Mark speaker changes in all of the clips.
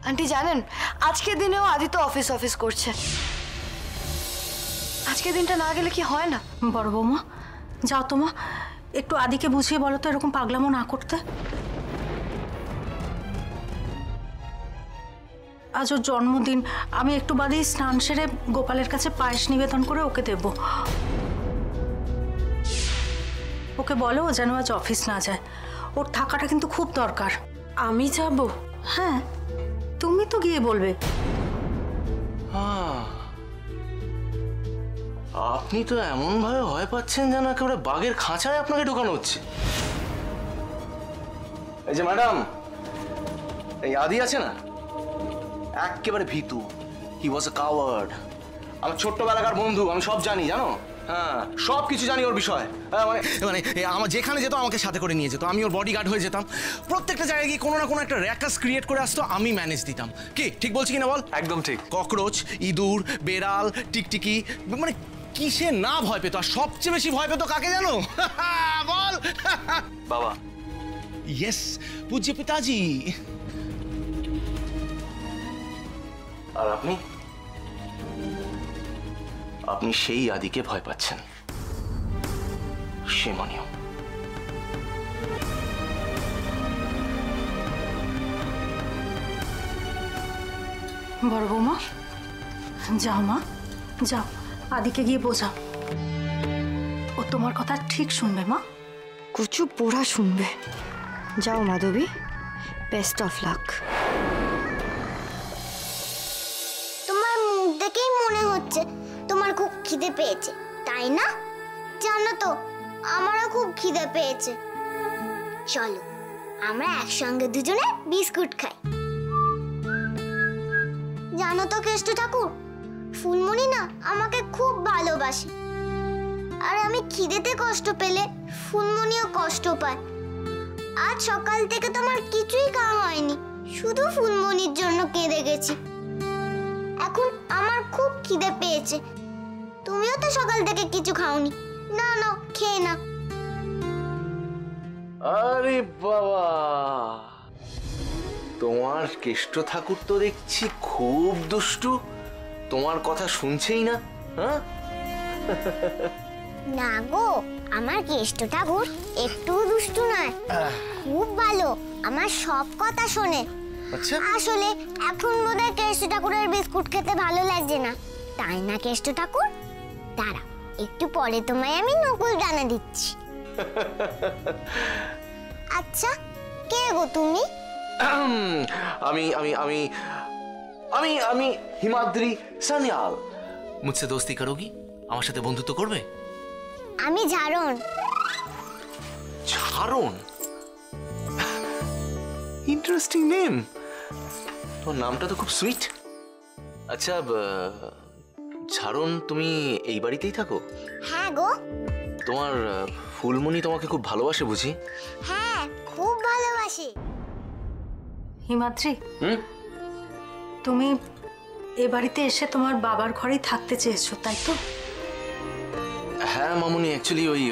Speaker 1: Aunty জানেন আজকের দিনেও আদি তো অফিস অফিস করছে। আজকের দিনটা না গেলে কি হয় না?
Speaker 2: বড় বৌমা যাও তো মা, একটু আদিকে বুঝিয়ে বলো তো এরকম পাগলামো না করতে। আজ ওর জন্মদিন, আমি একটু বাদেই স্নান সেরে গোপালের কাছে পায়েস নিবেদন করে ওকে দেব। ওকে বলো যেন আজ অফিস না যায়, ওর থাকাটা কিন্তু খুব দরকার।
Speaker 1: আমি যাব?
Speaker 2: হ্যাঁ তুমি তো গিয়ে বলবে।
Speaker 3: আপনি তো এমন ভাবে ভয় পাচ্ছেন যেন একেবারে বাঘের খাঁচায় আপনাকে ঢোকানো হচ্ছে। এই যে ম্যাডাম, এই আদি আছে না, একেবারে ভীতু। হি ওয়াজ আ কাওয়ার্ড। আমার ছোট্টবেলাকার বন্ধু, আমি সব জানি জানো। হ্যাঁ, সব কিছু জানি ওর বিষয়। মানে আমার যেখানে যেত আমাকে সাথে করে নিয়ে যেত, আমি ওর বডিগার্ড হয়ে যেতাম। প্রত্যেকটা জায়গায় গিয়ে কোনো না কোনো একটা র্যাকাস ক্রিয়েট করে আসতো, আমি ম্যানেজ দিতাম। কি ঠিক বলছি কিনা বল?
Speaker 4: একদম ঠিক।
Speaker 3: ককরোচ, ইঁদুর, বেড়াল, টিকটিকি, মানে কিসে না ভয় পেত? আর সবচেয়ে বেশি ভয় পেত কাকে জানো? বল।
Speaker 4: বাবা।
Speaker 3: ইয়েস, পূজ্য পিতাজি। আর আপনি সেই আদিকে ভয় পাচ্ছেন। সে মানিও।
Speaker 2: বড় বৌমা যাও মা, যাও আদিকে গিয়ে বোঝাও, ও তোমার কথা ঠিক শুনবে মা।
Speaker 1: কুচু পোড়া শুনবে। যাও মাধবী, বেস্ট অফ লাক।
Speaker 5: তোমার মুখ দেখেই মনে হচ্ছে তোমার খুব খিদে পেয়েছে, তাই না? জানো তো আমারও খুব খিদে পেয়েছে। চলো আমরা একসঙ্গে দুজনে বিস্কুট খাই। জানো তো কেষ্ট ঠাকুর, ফুলমণি না আমাকে খুব ভালোবাসে, আর আমি খিদেতে কষ্ট পেলে ফুলমণিও কষ্ট পায়। আজ সকাল থেকে তোমার কিছুই খাওয়া হয়নি, শুধু ফুলমণির জন্য কেঁদে গেছি। এখন আমার খুব খিদে পেয়েছে, তুমিও তো সকাল থেকে কিছু খাওনি। না না, খেয়ে না।
Speaker 3: আরে বাবা, তোমার কেষ্ট ঠাকুর তো দেখছি খুব দুষ্টু, তোমার কথা শুনছেই না। হ্যাঁ
Speaker 5: না গো, আমার কেষ্ট ঠাকুর একটু দুষ্টু নয়, খুব ভালো, আমার সব কথা শোনে।
Speaker 3: আচ্ছা,
Speaker 5: আসলে এখন বোধহয় কেষ্ট ঠাকুরের বিস্কুট খেতে ভালো লাগছে না, তাই না কেষ্ট ঠাকুর? দাঁড়া, একটু পরে তোমায় আমি নকুল দানা দিচ্ছি। আচ্ছা, কে গো তুমি?
Speaker 3: আমি আমি আমি আমি আমি হিমাদ্রি সান্যাল। মুঝসে দোস্তি করোগি? আমার সাথে বন্ধুত্ব করবে?
Speaker 5: আমি ঝাড়ন।
Speaker 3: ঝাড়ন? Interesting name. তোর নামটা তো খুব সুইট। আচ্ছা ঝাড়ন, তুমি এই বাড়িতেই থাকো?
Speaker 5: হ্যাঁ গো।
Speaker 3: তোমার ফুলমণি তোমাকে খুব ভালোবাসে বুঝি?
Speaker 5: হ্যাঁ, খুব ভালোবাসি।
Speaker 2: হিমাদ্রি, তুমি এ বাড়িতে এসে তোমার বাবার ঘরেই থাকতে চেয়েছো, তাই তো?
Speaker 3: হ্যাঁ মামুনি, অ্যাকচুয়ালি ওই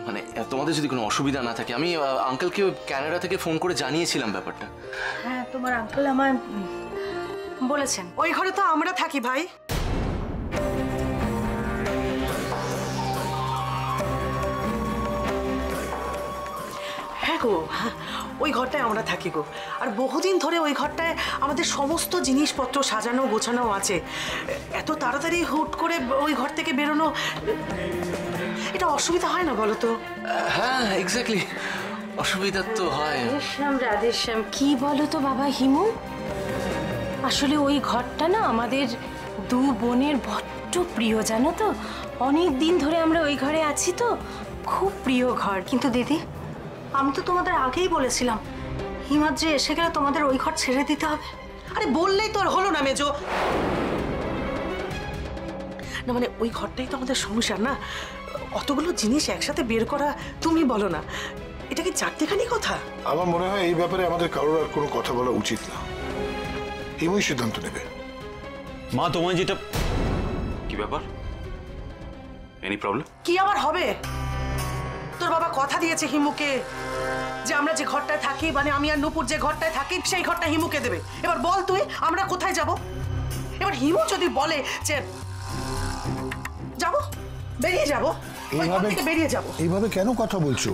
Speaker 3: মানে তোমাদের যদি কোনো অসুবিধা না থাকে, আমি আঙ্কেলকে ক্যানাডা থেকে ফোন করে জানিয়েছিলাম ব্যাপারটা।
Speaker 2: হ্যাঁ, তোমার আঙ্কেল আমায় বলেছেন।
Speaker 6: ওই ঘরে তো আমরা থাকি ভাই। হ্যাঁ গো, ওই ঘরটায় আমরা থাকি গো, আর বহুদিন ধরে ওই ঘরটায় আমাদের সমস্ত জিনিসপত্র সাজানো গোছানো আছে। এত তাড়াতাড়ি হুট করে ওই ঘর থেকে বেরোনো, এটা অসুবিধা হয় না বলো তো?
Speaker 3: হ্যাঁ এক্স্যাক্টলি, অসুবিধা তো হয়।
Speaker 2: রাধেশ্যাম রাধেশ্যাম, কি বলো তো বাবা হিমু, আসলে ওই ঘরটা না আমাদের দু বোনের বড্ড প্রিয়, জানো তো? অনেক দিন ধরে আমরা ওই ঘরে আছি তো, খুব প্রিয় ঘর। কিন্তু দিদি, আমি তো তোমাদের আগেই বলেছিলাম হিমাদ্রি এসে গেলে তোমাদের ওই ঘর ছেড়ে দিতে হবে।
Speaker 6: আরে বললেই তো আর হলো না মেজো। না মানে ওই ঘরটাই তো আমাদের সংসার না, অতগুলো জিনিস একসাথে বের করা, তুমি বলো না, এটা কি চারটেখানি কথা?
Speaker 7: আমার মনে হয় এই ব্যাপারে আমাদের কারোর আর কোনো কথা বলা উচিত না, হিমুই সিদ্ধান্ত নেবে।
Speaker 4: মা তোমায় যেটা, কি ব্যাপার? Any problem?
Speaker 6: কি আবার হবে? তোর বাবা কথা দিয়েছে হিমুকে যে আমরা যে ঘরটায় থাকি, মানে আমি আর নূপুর যে ঘরটায় থাকি, সেই ঘরটা হিমুকে দেবে। এবার বল তুই আমরা কোথায় যাব? এবার হিমু যদি বলে যে যাব, বেরিয়ে যাব,
Speaker 7: এইভাবে
Speaker 6: বেরিয়ে যাব।
Speaker 7: এইভাবে কেন কথা বলছো?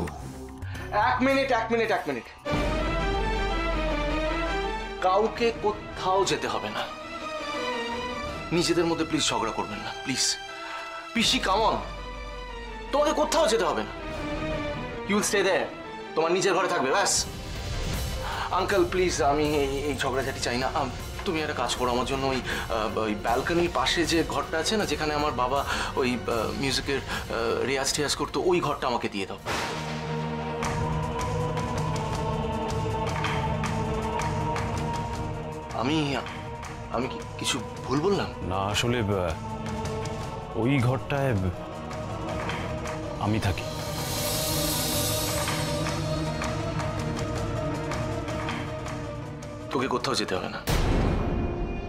Speaker 3: এক মিনিট। কাউকে কোথাও যেতে হবে না। নিজেদের মধ্যে প্লিজ ঝগড়া করবেন না, প্লিজ। পিসি কাম অন, তোমাকে কোথাও যেতে হবে না। ইউ উইল স্টে দেয়ার, তোমার নিজের ঘরে থাকবে ব্যাস। আঙ্কেল প্লিজ, আমি এই ঝগড়াঝাটি চাই না। তুমি একটা কাজ করো, আমার জন্য ওই ব্যালকনির পাশে যে ঘরটা আছে না, যেখানে আমার বাবা ওই মিউজিকের রেয়াজ টেয়াজ করতো, ওই ঘরটা আমাকে দিয়ে দাও। আমি কি কিছু ভুল বললাম?
Speaker 4: না, আসলে ওই ঘরটায় আমি থাকি।
Speaker 3: তোকে কোথাও যেতে হবে না,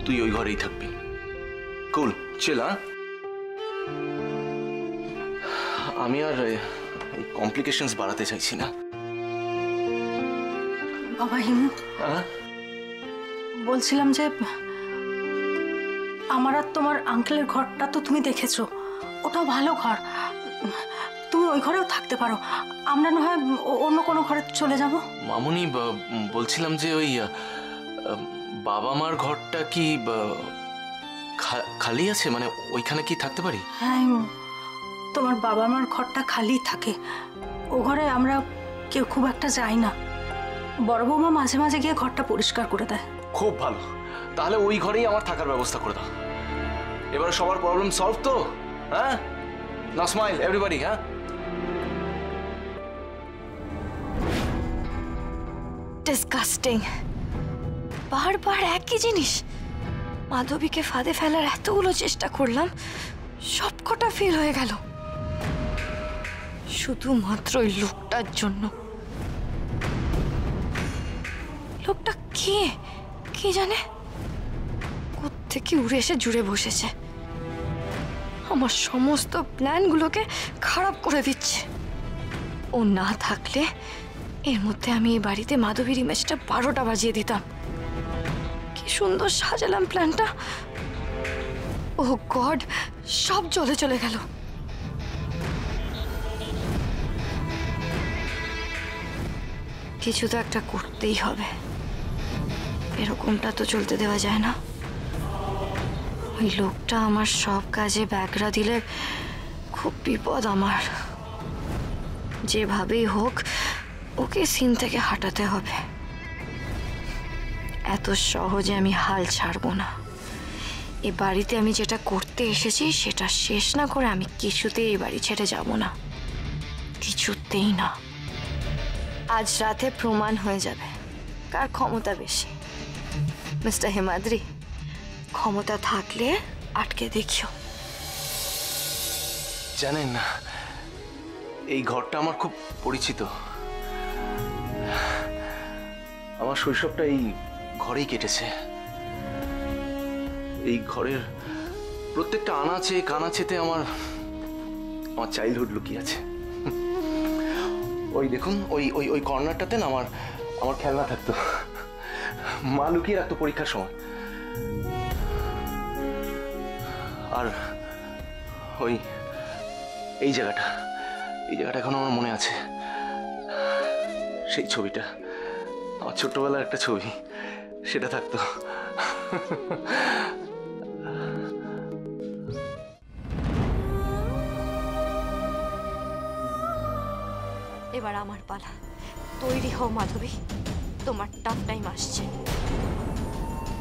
Speaker 3: তুই ওই ঘরেই থাকবি। কুল, চিল। আমি আর এই কমপ্লিকেশনস বাড়াতে চাইছি না।
Speaker 2: বাবা হিমু,
Speaker 3: হ্যাঁ,
Speaker 2: বলছিলাম যে আমার আর তোমার আঙ্কেলের ঘরটা তো তুমি দেখেছো, ওটাও ভালো ঘর। তুমি ওই ঘরেও থাকতে পারো, আমরা না হয় অন্য কোনো ঘরে চলে যাব।
Speaker 3: মামুনি, বলছিলাম যে ওই বাবা মার ঘরটা কি খালি আছে? মানে ওইখানে কি থাকতে পারি?
Speaker 2: হ্যাঁ, তোমার বাবা মার ঘরটা খালি থাকে, ও ঘরে আমরা কেউ খুব একটা যাই না। বড় বৌমা মাঝে মাঝে গিয়ে ঘরটা পরিষ্কার করে দেয়।
Speaker 3: খুব ভালো, তাহলে ওই ঘরেই আমার থাকার ব্যবস্থা করে দাও। এবারে সবার প্রবলেম সলভ তো? হ্যাঁ, নাও স্মাইল এভরিবডি। হ্যাঁ,
Speaker 1: ডিসগাস্টিং, বারবার একই জিনিস। মাধবীকে ফাঁদে ফেলার এতগুলো চেষ্টা করলাম, সবকটা ফেল হয়ে গেল শুধুমাত্র ওই লোকটার জন্য। লোকটা কে জানে কোত্থেকে উড়ে এসে জুড়ে বসেছে, আমার সমস্ত প্ল্যানগুলোকে খারাপ করে দিচ্ছে। ও না থাকলে এর মধ্যে আমি এই বাড়িতে মাধবীর ইমেজটা 12টা বাজিয়ে দিতাম। কি সুন্দর সাজালাম প্ল্যানটা, ও গড, সব জলে চলে গেল। কিছু তো একটা করতেই হবে, এরকমটা তো চলতে দেওয়া যায় না। ওই লোকটা আমার সব কাজে ব্যাগরা দিলে খুব বিপদ আমার। যেভাবেই হোক ওকে সিন থেকে হাঁটাতে হবে। এত সহজে আমি হাল ছাড়বো না। এ বাড়িতে আমি যেটা করতে এসেছি সেটা শেষ না করে আমি কিছুতেই এই বাড়ি ছেড়ে যাব না, কিছুতেই না। আজ রাতে প্রমাণ হয়ে যাবে কার ক্ষমতা বেশি। মিস্টার হিমাদ্রি, ক্ষমতা থাকলে আটকে দেখিও।
Speaker 3: জানেন না, এই ঘরটা আমার খুব পরিচিত। আমার শৈশবটা এই ঘরেই কেটেছে। এই ঘরের প্রত্যেকটা আনাচে কানাচেতে আমার চাইল্ডহুড লুকিয়ে আছে। ওই দেখুন, ওই ওই ওই কর্নারটাতে না আমার খেলনা থাকতো, মা লুকিয়ে রাখতো পরীক্ষার সময়। আর ওই এই জায়গাটা এখনো আমার মনে আছে। সেই ছবিটা আমার ছোট্টবেলার একটা ছবি, সেটা থাকতো।
Speaker 1: এবার আমার পালা, তৈরি হও মাধবী, তোমার টাফ টাইম আসছে।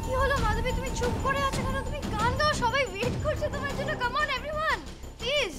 Speaker 1: কি হলো মাধবী, তুমি চুপ করে আছো কেন? তুমি গান গাও, সবাই ওয়েট করছে তোমার জন্য। Come on everyone, please.